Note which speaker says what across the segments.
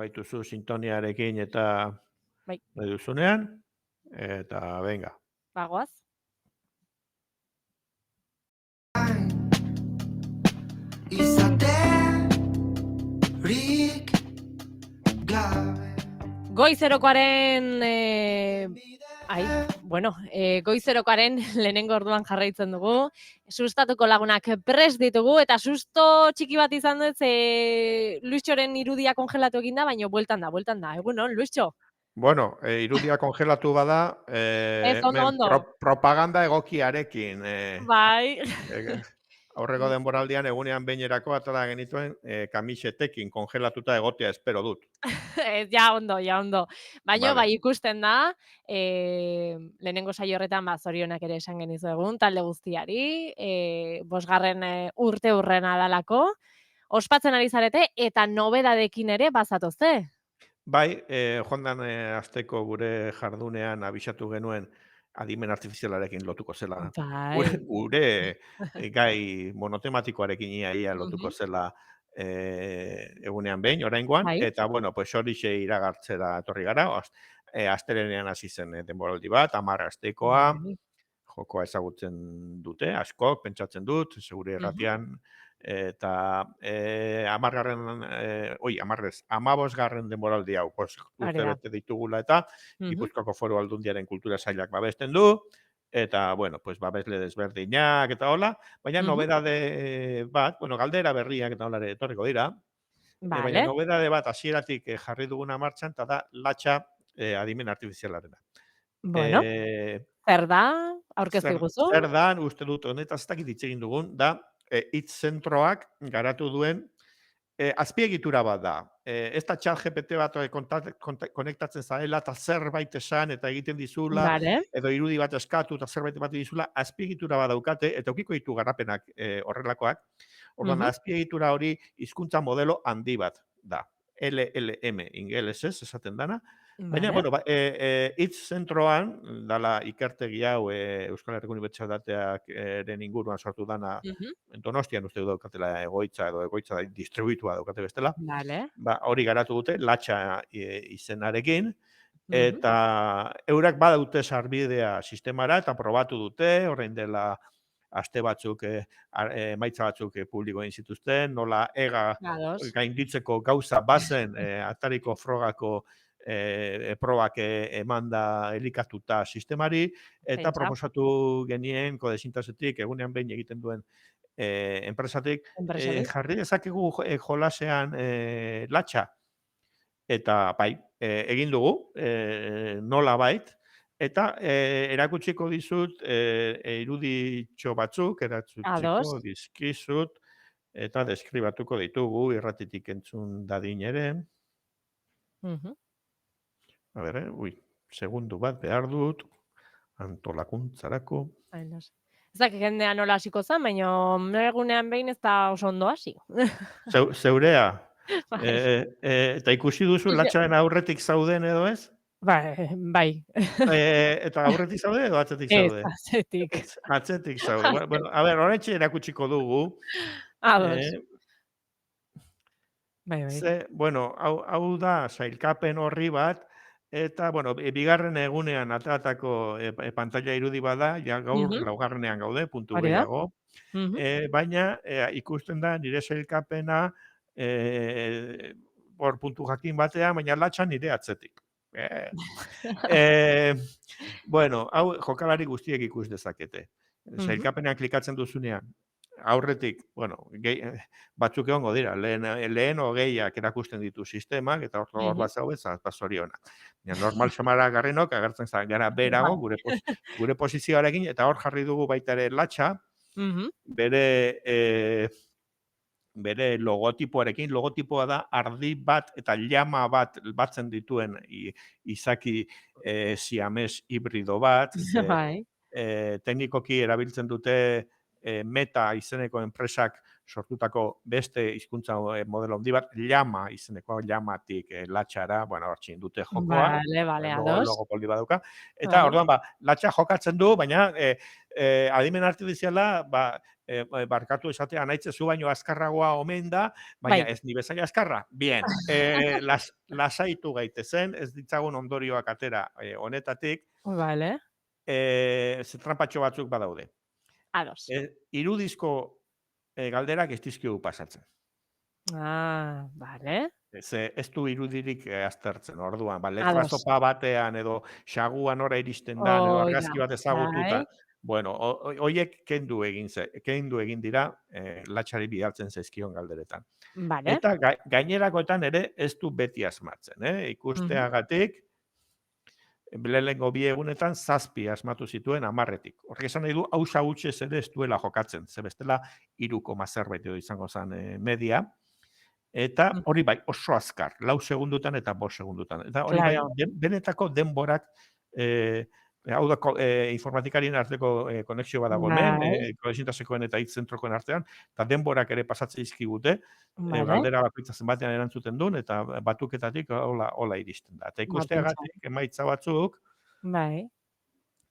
Speaker 1: baituzu sintoniarekin eta
Speaker 2: Bai,
Speaker 1: nahi duzunean, eta venga.
Speaker 2: bagoaz.
Speaker 3: Izaterik gabe
Speaker 2: Goizerokoaren, goizerokoaren lehenengo orduan jarraitzen dugu. Sustatuko lagunak prest ditugu, eta susto txiki bat izan dut, Luischoren irudia kongelatu egin da, baina bueltan da. Egunon, Luischo?
Speaker 1: Bueno, irudia kongelatu bada,
Speaker 2: Ez, ondo, ondo.
Speaker 1: propaganda egokiarekin.
Speaker 2: Bai.
Speaker 1: Aurreko denboraldian egunean behinerako atara genituen kamisetekin kongelatuta egotea espero dut.
Speaker 2: Ez, ja ondo. Baina,
Speaker 1: Vale.
Speaker 2: bai, ikusten da, lehenengo saio horretan, zorionak ere esan genizu egun, talde guztiari, 5. urte hurrena dalako, ospatzen ari zarete, eta nobedadekin ere bazatozte.
Speaker 1: Bai, joan asteko gure jardunean abisatu genuen adimen artifizialarekin lotuko zela.
Speaker 2: Bai.
Speaker 1: Gure gai monotematikoarekin ia lotuko
Speaker 2: Mhm.
Speaker 1: zela egunean behin, oraingoan,
Speaker 2: Bai.
Speaker 1: eta, bueno, pues horixe iragartzera etorri gara, astelehenean hasi zen denboraldi bat, 10 astekoa,
Speaker 2: Bai.
Speaker 1: jokoa ezagutzen dute, askok, pentsatzen dut, segure
Speaker 2: Mhm.
Speaker 1: erratian, eta 15. denboraldi hau,
Speaker 2: Hori
Speaker 1: urte
Speaker 2: da.
Speaker 1: bete ditugula eta
Speaker 2: Mhm.
Speaker 1: Gipuzkoako Foru Aldundiaren kultura sailak babesten du, eta, bueno, pues babesle desberdinak eta hola, baina
Speaker 2: Mhm.
Speaker 1: nobedade bat, bueno, galdera berriak eta hola ere etorriko dira, baina
Speaker 2: Vale.
Speaker 1: nobedade bat hasieratik jarri duguna martxan, eta da latxa adimen artifizialarena.
Speaker 2: Bueno,
Speaker 1: Eh,
Speaker 2: zer da? Aurkeztu
Speaker 1: zer,
Speaker 2: iguzu?
Speaker 1: zer da, uste dut honetaz ez dakit hitz egin dugun, da hitz zentroak garatu duen azpiegitura bat da. Ez da txat GPT bat konektatzen zarela eta zerbait esan eta egiten dizula,
Speaker 2: Vale.
Speaker 1: edo irudi bat eskatu eta zerbait bat dizula, azpiegitura bat daukate, eta ukiko ditu garapenak horrelakoak. Orduan,
Speaker 2: Mhm.
Speaker 1: azpiegitura hori hizkuntza modelo handi bat da. LLM ingelesez esaten dana. Baina,
Speaker 2: Vale.
Speaker 1: bueno, hitz zentroan, dala ikertegi hau Euskal Herriko Unibertsitateak eren inguruan sortu dana
Speaker 2: Mhm.
Speaker 1: Donostian uste du daukatela egoitza distribuitua daukate bestela,
Speaker 2: Vale.
Speaker 1: hori garatu dute, latxa izenarekin,
Speaker 2: Mhm.
Speaker 1: eta eurak badaute sarbidea sistemara, eta probatu dute, orain dela aste batzuk, emaitza batzuk publiko egin zituzten, nola
Speaker 2: Ados.
Speaker 1: gainditzeko gauza bazen, atariko frogako probak emanda elikatuta sistemari, eta
Speaker 2: Pentsa,
Speaker 1: proposatu genien kodesintasetik egunean behin egiten duen enpresatik,
Speaker 2: enpresarik.
Speaker 1: jarri dezakegu jolasean latxa, eta bai, egin dugu, nolabait, eta erakutsiko dizut iruditxo batzuk,
Speaker 2: Ados.
Speaker 1: erakutsiko dizkizut, eta deskribatuko ditugu irratitik entzun dadin ere.
Speaker 2: Mhm.
Speaker 1: A ber, segundu bat behar dut, antolakuntzarako.
Speaker 2: Ados. Ez dakit jendea nola hasiko zen, baina egunean behin ez da oso ondo hasi.
Speaker 1: Zeurea,
Speaker 2: Bai.
Speaker 1: eta ikusi duzu latxaren aurretik zauden edo ez?
Speaker 2: Bai.
Speaker 1: Eta aurretik zaude edo atzetik
Speaker 2: Ez,
Speaker 1: zaude?
Speaker 2: atzetik.
Speaker 1: Atzetik zaude. Bueno, a ber, oraintxe erakutsiko dugu.
Speaker 2: Ados.
Speaker 1: Eh,
Speaker 2: Bai.
Speaker 1: bueno, hau da sailkapen horri bat, eta, bueno, bigarren egunean ateratako pantalla irudi bada, ja gaur
Speaker 2: Mhm.
Speaker 1: laugarrenean gaude, puntu
Speaker 2: Hori da.
Speaker 1: gehiago,
Speaker 2: Mhm.
Speaker 1: baina ikusten da nire sailkapena hor puntu jakin batean, baina latxa nire atzetik. Eh, eh, bueno, hau jokalari guztiek ikus dezakete.
Speaker 2: Mhm.
Speaker 1: Sailkapenean klikatzen duzunean, aurretik, bueno, batzuk egongo dira, lehen hogeiak erakusten ditu sistemak, eta hor
Speaker 2: Mhm.
Speaker 1: bat zaude, zorionak. Normal samara garrinok, agertzen gara berago,
Speaker 2: Bai.
Speaker 1: gure posizioarekin, eta hor jarri dugu baita ere latxa,
Speaker 2: Mhm.
Speaker 1: bere logotipoarekin, logotipoa da ardi bat eta llama bat batzen dituen izaki siames hibrido bat, ze
Speaker 2: Bai.
Speaker 1: teknikoki erabiltzen dute Meta izeneko enpresak sortutako beste hizkuntza modelo handi bat, Llama izeneko, Llamatik latxara, bueno, hor dute jokoa,
Speaker 2: Vale, ados.
Speaker 1: logo poli badauka. Eta
Speaker 2: Bai.
Speaker 1: orduan, latxa jokatzen du, baina adimen artifiziala, barkatu esatea, naitze zu baino azkarragoa omen da, baina
Speaker 2: Bai.
Speaker 1: ez ni bezain azkarra. Bien, lasaitu gaitezen, ez ditzagun ondorioak atera honetatik,
Speaker 2: Vale.
Speaker 1: ze trampatxo batzuk badaude.
Speaker 2: Ados.
Speaker 1: Irudizko galderak ez dizkigu pasatzen.
Speaker 2: Vale.
Speaker 1: Ze ez du irudirik aztertzen, orduan, letra
Speaker 2: Ados.
Speaker 1: zopa batean edo xagua nora iristen da, edo
Speaker 2: Hoi da.
Speaker 1: argazki bat ezagututa,
Speaker 2: Bai.
Speaker 1: bueno, hoiek kendu egin dira latxari bidaltzen zaizkion galderetan.
Speaker 2: Vale.
Speaker 1: Eta gainerakoetan ere ez du beti asmatzen, ikusteagatik, lehenengo 2 egunetan 7 asmatu zituen 10-etik. Horrek esan nahi du, hausa hutsez ere ez duela jokatzen, ze bestela 3, edo izango zen media. Eta hori bai, oso azkar, 4 segundutan eta 5 segundutan. Eta hori bai,
Speaker 2: Claro.
Speaker 1: benetako denborak, hau da, informatikarien arteko konexio bat dago hemen,
Speaker 2: Bai.
Speaker 1: konezintasekoen eta hitz zentrokoen artean, eta denborak ere pasatze dizkigute,
Speaker 2: Vale.
Speaker 1: galdera bakoitza zenbatean erantzuten duen, eta batuketatik hola iristen da. Eta ikusteagatik, emaitza batzuk,
Speaker 2: Bai.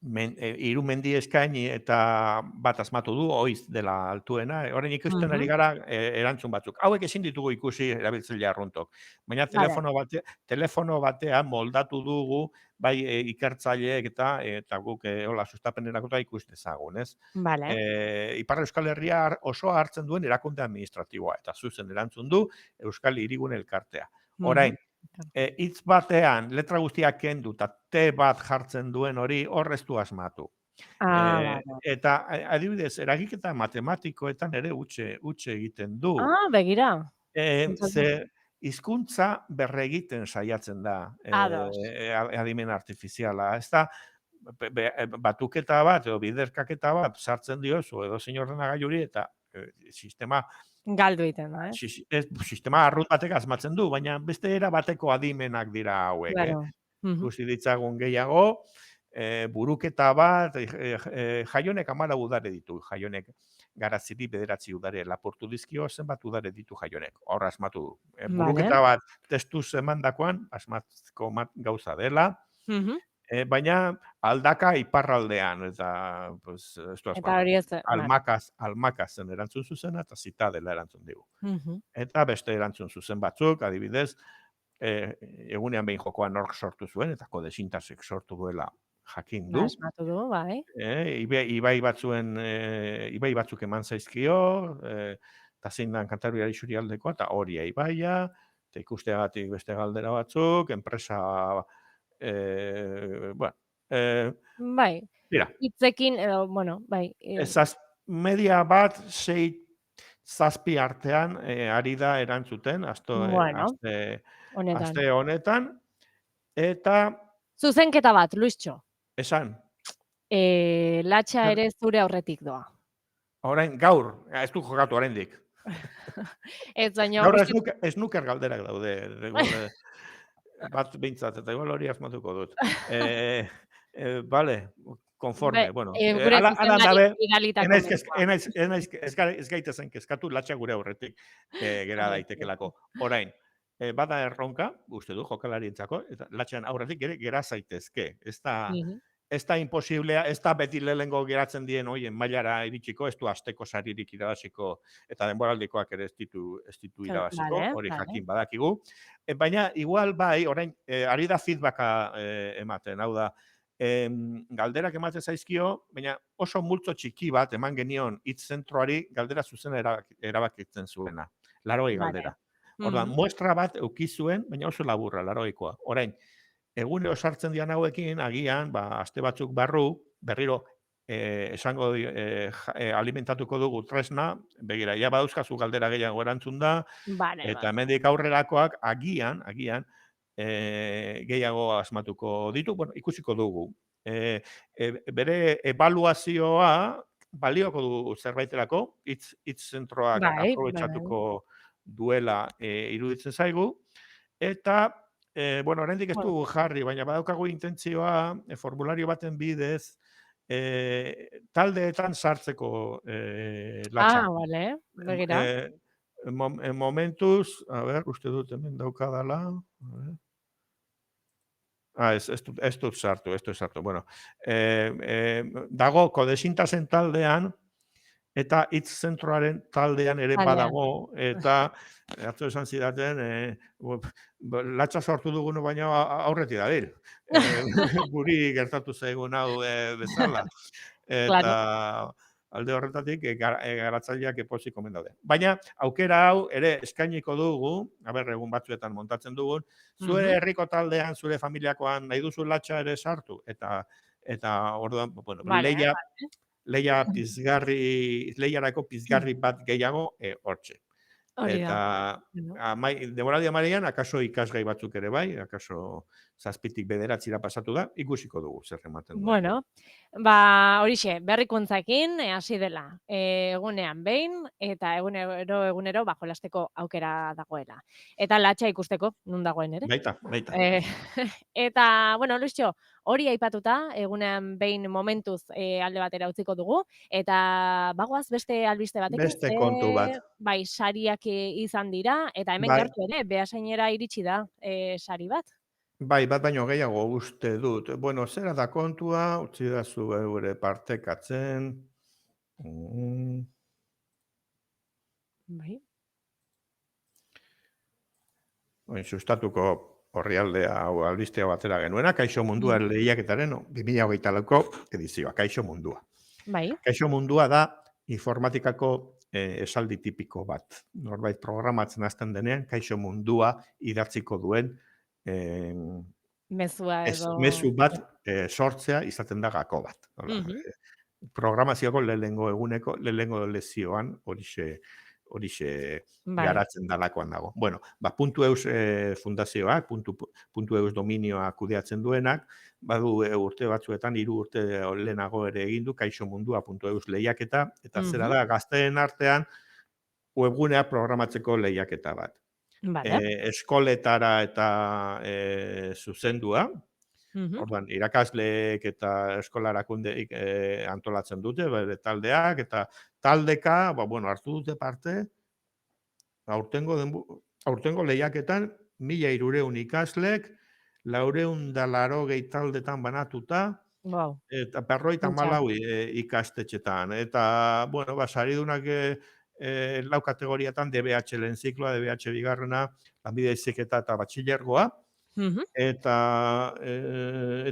Speaker 1: 3 mendi eskaini eta bat asmatu du, oiz dela altuena. Orain ikusten ari gara erantzun batzuk. Hauek ezin ditugu ikusi erabiltzaile arruntok. Baina telefono batean moldatu dugu, bai ikertzaileek eta guk hola sustapenerako ikusi dezagun, ez?
Speaker 2: Vale.
Speaker 1: Ipar Euskal Herria osoa hartzen duen erakunde administratiboa, eta zuzen erantzun du Euskal Hirigune Elkartea. Orain, hitz batean, letra guztiak kendu, eta T bat jartzen duen hori horrez du asmatu.
Speaker 2: Vale.
Speaker 1: Eta adibidez, eragiketa matematikoetan ere utxe egiten du.
Speaker 2: Begira.
Speaker 1: Ze hizkuntza berregiten saiatzen da
Speaker 2: Ados.
Speaker 1: adimen artifiziala. Ez da, batuketa bat edo biderkaketa bat sartzen diozu edo zein ordenagailuri eta sistema
Speaker 2: Galdu egiten da,
Speaker 1: sistema arrunt batek asmatzen du, baina beste era bateko adimenak dira hauek.
Speaker 2: Claro.
Speaker 1: Ikusi ditzagun gehiago, buruketa bat, jaionek 14 udare ditu, jaionek Garaziri 9 udare lapurtu dizkio, zenbat udare ditu jaionek. Hor asmatu du. Buruketa bat testuz emandakoan, asmatzeko gauza dela, baina aldaka iparraldean, eta pues, ez du
Speaker 2: Eta hori ez.
Speaker 1: almakazen erantzun zuzena, eta zitadela erantzun digu. Eta beste erantzun zuzen batzuk, adibidez, egunean behin jokoa nork sortu zuen, eta kodesintasek sortu duela jakin du.
Speaker 2: Asmatu du, bai.
Speaker 1: Ibai batzuk eman zaizkio, eta zein dan Kantabriari Xurialdekoa, eta Oria ibaia, eta ikusteagatik beste galdera batzuk, enpresa,
Speaker 2: bai,
Speaker 1: mira,
Speaker 2: hitzekin, edo, bueno, bai.
Speaker 1: Media bat 6-7 artean ari da erantzuten, aste honetan, eta
Speaker 2: zuzenketa bat, Luisxo.
Speaker 1: Esan.
Speaker 2: Latxa ere zure aurretik doa.
Speaker 1: Orain, gaur, ez du jokatu oraindik.
Speaker 2: Ez baino.
Speaker 1: Gaur snooker galderak daude. Bat behintzat, eta igual hori asmatuko dut. Vale, konforme, bueno. Ez gaitezen kezkatu latxa gure aurretik gera daitekelako. Orain, bada erronka, uste du, jokalarientzako, eta latxan aurretik gera zaitezke. Ez da imposiblea, ez da beti lehengo geratzen dien hoien mailara iritsiko, ez du asteko saririk irabaziko, eta denboraldikoak ere ez ditu irabaziko, hori jakin badakigu. Baina, igual bai, orain, ari da feedbacka ematen, hau da, galderak ematen zaizkio, baina oso multzo txiki bat eman genion hitz zentroari galdera zuzena erabakitzen zuena. 80 galdera. Orduan, muestra bat eukizuen, baina oso laburra, 80koa. Orain, egunero sartzen dian hauekin, agian, aste batzuk barru, berriro, esango alimentatuko dugu tresna, begira, ja badauzkazu galdera gehiago erantzun da, eta hemendik aurrerakoak agian, gehiago asmatuko ditu, bueno, ikusiko dugu. Bere ebaluazioa balioko du zerbaiterako, hitz zentroak aprobetxatuko duela iruditzen zaigu, eta bueno, oraindik ez dugu jarri, baina badaukagu intentzioa formulario baten bidez taldeetan sartzeko latxa.
Speaker 2: Vale, begira.
Speaker 1: Momentuz, a ber, uste dut hemen daukadala. A ber. Ez dut sartu. Bueno, dago kodesintasen taldean, eta hitz zentroaren taldean ere
Speaker 2: Taldean.
Speaker 1: badago, eta atzo esan zidaten, latxa sortu dugunu baina aurretik dabil. Guri gertatu zaigun hau bezala.
Speaker 2: Claro.
Speaker 1: Eta alde horretatik garatzaileak pozik omen daude. Baina aukera hau ere eskainiko dugu, egun batzuetan montatzen dugun, zure herriko taldean, zure familiakoan nahi duzu latxa ere sartu, eta orduan, bueno,
Speaker 2: Vale,
Speaker 1: lehiarako pizgarri bat gehiago hortxe.
Speaker 2: hori da.
Speaker 1: Eta denboraldi amaian, akaso ikasgai batzuk ere bai, akaso 7tik 9 pasatu da, ikusiko dugu zer ematen duen.
Speaker 2: Bueno, horixe, berrikuntzakin hasi dela. Egunean behin, eta egunero jolasteko aukera dagoela. Eta latxa ikusteko, nun dagoen ere.
Speaker 1: Baita.
Speaker 2: Eta, bueno, Luisio, hori aipatuta, egunean behin momentuz alde batera utziko dugu, eta bagoaz beste albiste batekin.
Speaker 1: Beste kontu bat.
Speaker 2: Bai, sariak izan dira, eta hemen
Speaker 1: Bai.
Speaker 2: gertu ere, Beasainera iritsi da sari bat.
Speaker 1: Bai, bat baino gehiago uste dut. Bueno, zera da kontua, utzi da zu eure partekatzen.
Speaker 2: Bai.
Speaker 1: Sustatuko orrialdea hau albistea batera genuena, Kaixo Mundua lehiaketaren 2024ko edizioa, Kaixo Mundua.
Speaker 2: Bai.
Speaker 1: Kaixo Mundua da informatikako esaldi tipiko bat. Norbait programatzen hasten denean, Kaixo Mundua idatziko duen
Speaker 2: Mezua edo...
Speaker 1: mezu bat sortzea izaten da gako bat. Programazioko lehenengo lezioan horixe garatzen dalakoan dago. Bueno, .eus fundazioak, .eus dominioa kudeatzen duenak, badu urte batzuetan, 3 urte lehenago ere egin du kaixomundua.eus lehiaketa, eta zera da gazteen artean webgunea programatzeko lehiaketa bat. Eskoletara eta zuzendua, orduan irakasleek eta eskolarakundeik antolatzen dute, bere taldeak, eta taldeka, hartu dute parte, aurtengo lehiaketan 1.300 ikaslek, 480 taldetan banatuta, eta 54 ikastetxetan. Eta, saridunak 4 kategoriatan, DBH lehen zikloa, DBH bigarrena, lanbide heziketa eta batxilergoa, eta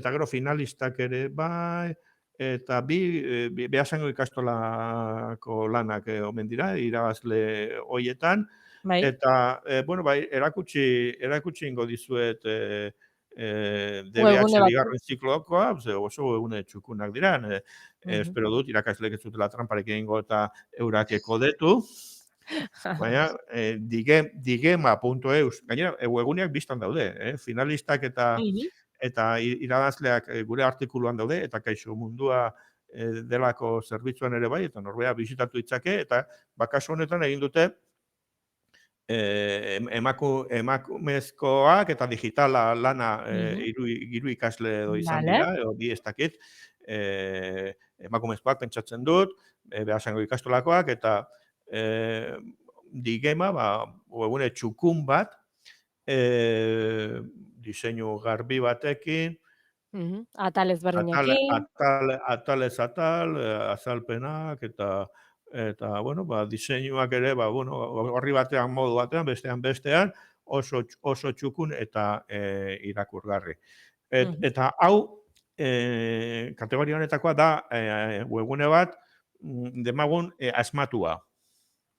Speaker 1: gero finalistak ere bai, eta Beasaingo ikastolako lanak omen dira, irabazle hoietan, eta, erakutsi ingo dizuet DBH bigarren zikloakoa, oso egune txukunak dira, espero dut, irakasleek ez zutela tramparik egingo eta eurakeko detu, baina digema.eus, gainera, eguneak biztan daude, finalistak eta irabazleak gure artikuluan daude, eta Kaixo Mundua delako zerbitzuan ere bai, eta norbea bisitatu ditzake, eta kasu honetan egin dute emakumezkoak eta digitala lana 3 ikasle edo izan dira, edo 2 ez dakit, emakumezkoak pentsatzen dut, Beasaingo ikastolakoak, eta digema, webgune txukun bat, diseinu garbi batekin,
Speaker 2: atal ezberdinekin,
Speaker 1: atalez atal, azalpenak, eta diseinuak ere, horri batean modu batean, bestean, oso txukun eta irakurgarri. Eta hau, kategoria honetakoa da webgune bat, demagun asmatua.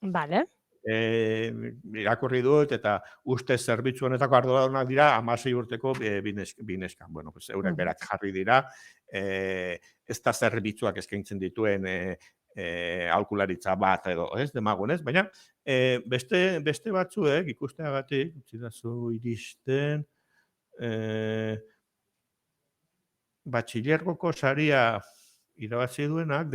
Speaker 2: Vale.
Speaker 1: Irakurri dut, eta uste zerbitzu honetako arduradunak dira 16 urteko bineska. Eurek berak jarri dira, ez da zerbitzuak eskaintzen dituen aholkularitza bat edo, ez, demagun, ez? Baina, beste batzuek, ikusteagatik, utzidazu iristen, batxilergoko saria irabazi duenak,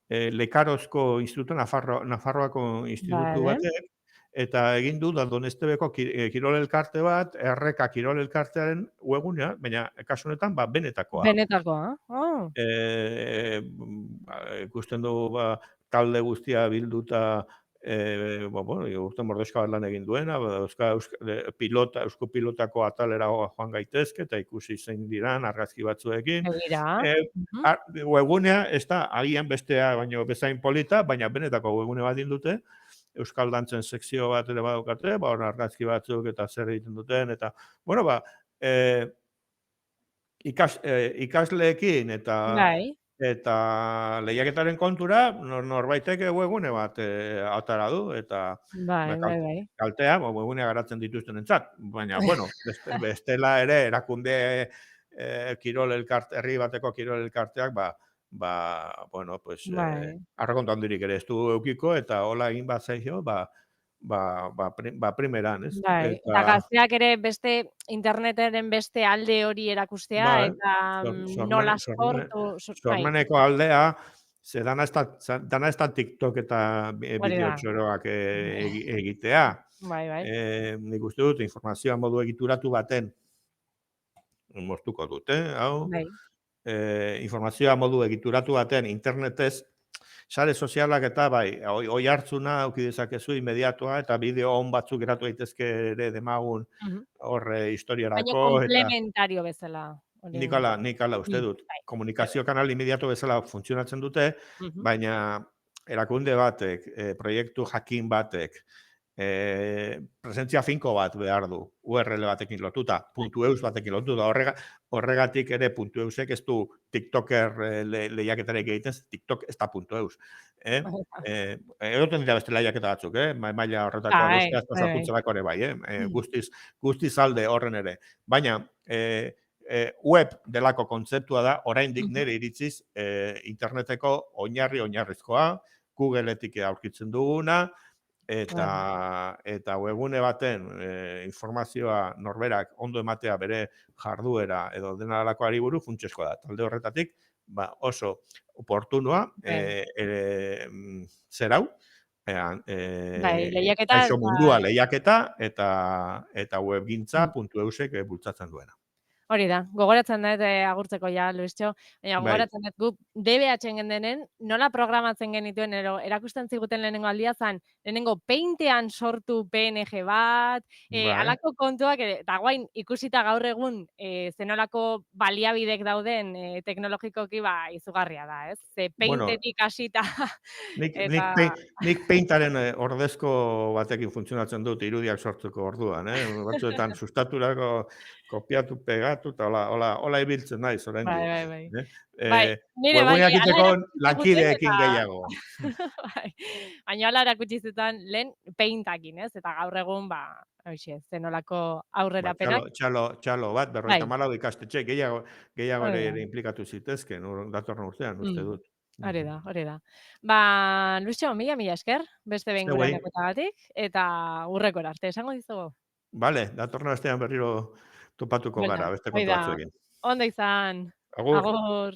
Speaker 1: Lekarozko institutu, Nafarroako institutu batek, eta egin du da Donestebeko kirol elkarte bat, erreka kirol elkartearen webgunea, baina kasu honetan benetakoa.
Speaker 2: Benetakoa. Oh.
Speaker 1: Ikusten du talde guztia bilduta urte mordezka bat lan egin duena, eusko pilotako atalera joan gaitezke, eta ikusi zein diran argazki batzuekin.
Speaker 2: Begira.
Speaker 1: Webgunea ez da agian bestea baino bezain polita, baina benetako webgune bat dute, euskal dantzen sekzio bat ere badaukate, hor argazki batzuk eta zer egiten duten, eta, ikasleekin eta lehiaketaren kontura norbaitek webgune bat atara du, eta kaltea webgunea garatzen dituztenentzat. Baina, bestela ere erakunde herri bateko kirol elkarteak, arrakontu handirik ere ez du eukiko, eta hola egin bat zaio, primeran, ez?
Speaker 2: Eta gazteak ere beste internetaren beste alde hori erakustea, eta nola sortu...
Speaker 1: Sormeneko aldea, ze dana ez da TikTok eta bideo txoroak egitea. Nik uste dut, informazioa modu egituratu baten moztuko dute, hau. Informazioa modu egituratu baten internetez, sare sozialak eta oi hartzuna auki dezakezu inmediatoa, eta bideo on batzuk geratu daitezke ere demagun horre historiarako.
Speaker 2: Baina komplementario bezala.
Speaker 1: Nik ala uste dut. Komunikazio kanal inmediato bezala funtzionatzen dute, baina erakunde batek, proiektu jakin batek, presentzia finko bat behar du, URL batekin lotuta, .eus batekin lotuta, horregatik ere .eusek ez du TikToker lehiaketarek egiten, TikTok ez da .eus. Egoten dira beste lehiaketa batzuk, maila horretako guztiaz pasapuntzerako ere bai, guztiz alde horren ere. Baina, web delako kontzeptua da, oraindik nire iritziz, interneteko oinarrizkoa, Googleetik aurkitzen duguna, eta webgune baten informazioa norberak ondo ematea bere jarduera edo dena dalakoari buru funtsezkoa da. Talde horretatik, oso oportunua, zerau,
Speaker 2: lehiaketa
Speaker 1: mundua lehiaketa eta webgintza .eusek bultzatzen duena.
Speaker 2: Hori da, gogoratzen dut agurtzeko ja, Luistxo, baina gogoratzen dut guk DBH-en gendenen, nola programatzen genituen, erakusten ziguten lehenengo aldia zen, lehenengo Paintean sortu PNG bat, alako kontuak, eta guain ikusita gaur egun zenolako baliabidek dauden teknologikoki izugarria da, ez? Ze Paintetik hasita...
Speaker 1: Nik Paintaren ordezko batekin funtzionatzen dut irudiak sortzeko orduan, batzuetan sustaturako kopiatu, pegatu, eta hola ibiltzen naiz, orain du. Webguneak iteko lankideekin gehiago.
Speaker 2: Baina hola erakutsi zutan lehen Paintakin, ez? Eta gaur egun, zenolako aurrerapenak.
Speaker 1: Txalo bat, 54 ikastetxe, gehiago ere implikatu zitezken, datorren urtean, uste dut.
Speaker 2: Hori da. Luistxo, mila esker, beste behin gure nekotagatik, eta urreko arte, esango dizugu.
Speaker 1: Bale, datorren astean berriro topatuko gara, beste kontu batzuekin.
Speaker 2: Ondo izan.
Speaker 1: Agur.
Speaker 2: Agur.